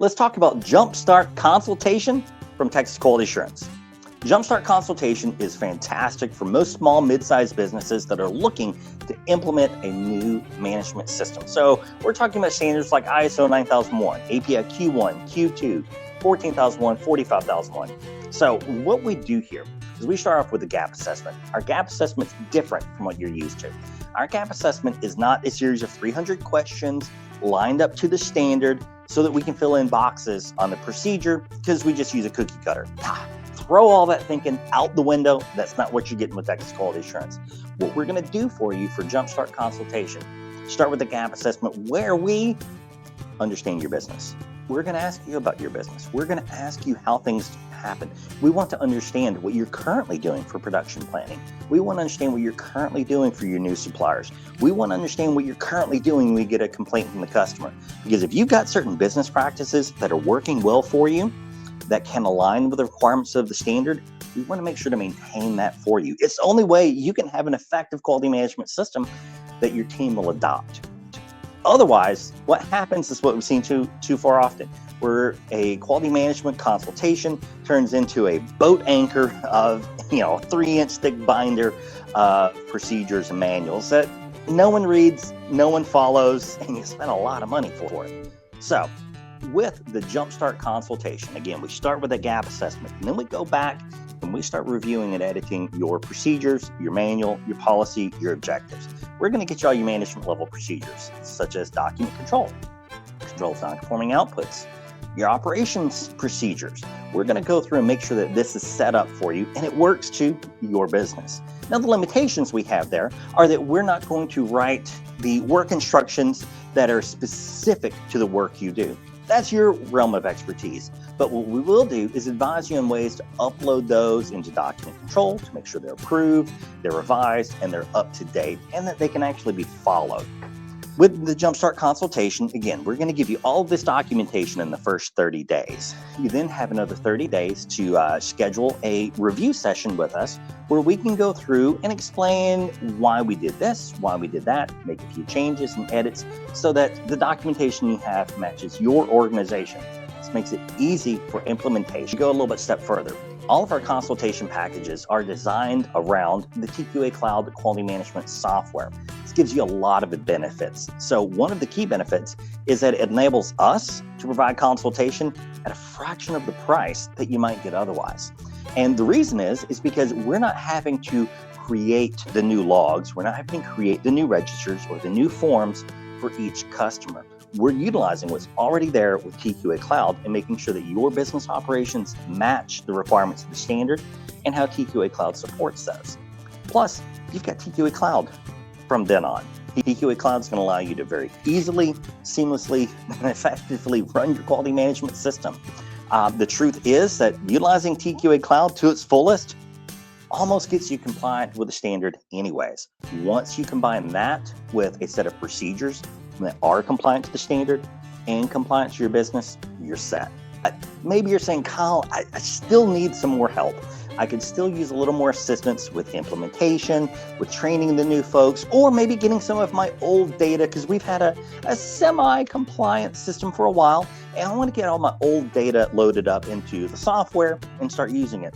Let's talk about Jumpstart Consultation from Texas Quality Assurance. Jumpstart Consultation is fantastic for most small, mid-sized businesses that are looking to implement a new management system. So we're talking about standards like ISO 9001, API Q1, Q2, 14001, 45001. So what we do here is we start off with a gap assessment. Our gap assessment is different from what you're used to. Our gap assessment is not a series of 300 questions lined up to the standard so that we can fill in boxes on the procedure because we just use a cookie cutter. Throw all that thinking out the window. That's not what you're getting with Texas Quality Assurance. What we're going to do for you for Jumpstart Consultation, start with the gap assessment where we understand your business. We're going to ask you about your business. We're going to ask you how things happen. We want to understand what you're currently doing for production planning. We want to understand what you're currently doing for your new suppliers. We want to understand what you're currently doing when we get a complaint from the customer. Because if you've got certain business practices that are working well for you, that can align with the requirements of the standard, we want to make sure to maintain that for you. It's the only way you can have an effective quality management system that your team will adopt. Otherwise, what happens is what we've seen too far often, where a quality management consultation turns into a boat anchor of, 3-inch thick binder procedures and manuals that no one reads, no one follows, and you spend a lot of money for it. So with the Jumpstart Consultation, again, we start with a gap assessment, and then we go back and we start reviewing and editing your procedures, your manual, your policy, your objectives. We're going to get you all your management level procedures, such as document controls non-conforming outputs, your operations procedures. We're going to go through and make sure that this is set up for you and it works to your business. Now, the limitations we have there are that we're not going to write the work instructions that are specific to the work you do. That's your realm of expertise. But what we will do is advise you on ways to upload those into document control to make sure they're approved, they're revised, and they're up to date, and that they can actually be followed. With the Jumpstart Consultation, again, we're going to give you all of this documentation in the first 30 days. You then have another 30 days to schedule a review session with us where we can go through and explain why we did this, why we did that, make a few changes and edits so that the documentation you have matches your organization. This makes it easy for implementation. Go a little bit step further. All of our consultation packages are designed around the TQA Cloud quality management software. This gives you a lot of benefits. So one of the key benefits is that it enables us to provide consultation at a fraction of the price that you might get otherwise. And the reason is because we're not having to create the new logs. We're not having to create the new registers or the new forms for each customer. We're utilizing what's already there with TQA Cloud and making sure that your business operations match the requirements of the standard and how TQA Cloud supports those. Plus, you've got TQA Cloud from then on. TQA Cloud is going to allow you to very easily, seamlessly, and effectively run your quality management system. The truth is that utilizing TQA Cloud to its fullest almost gets you compliant with the standard anyways. Once you combine that with a set of procedures that are compliant to the standard and compliant to your business, you're set. Maybe you're saying, Kyle, I still need some more help. I could still use a little more assistance with implementation, with training the new folks, or maybe getting some of my old data because we've had a semi-compliant system for a while, and I want to get all my old data loaded up into the software and start using it.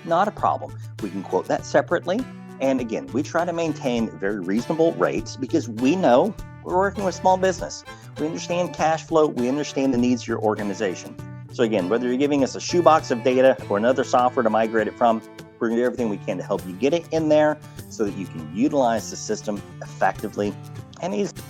Not a problem. We can quote that separately. And again, we try to maintain very reasonable rates because we know we're working with small business. We understand cash flow. We understand the needs of your organization. So again, whether you're giving us a shoebox of data or another software to migrate it from, we're going to do everything we can to help you get it in there so that you can utilize the system effectively and easily.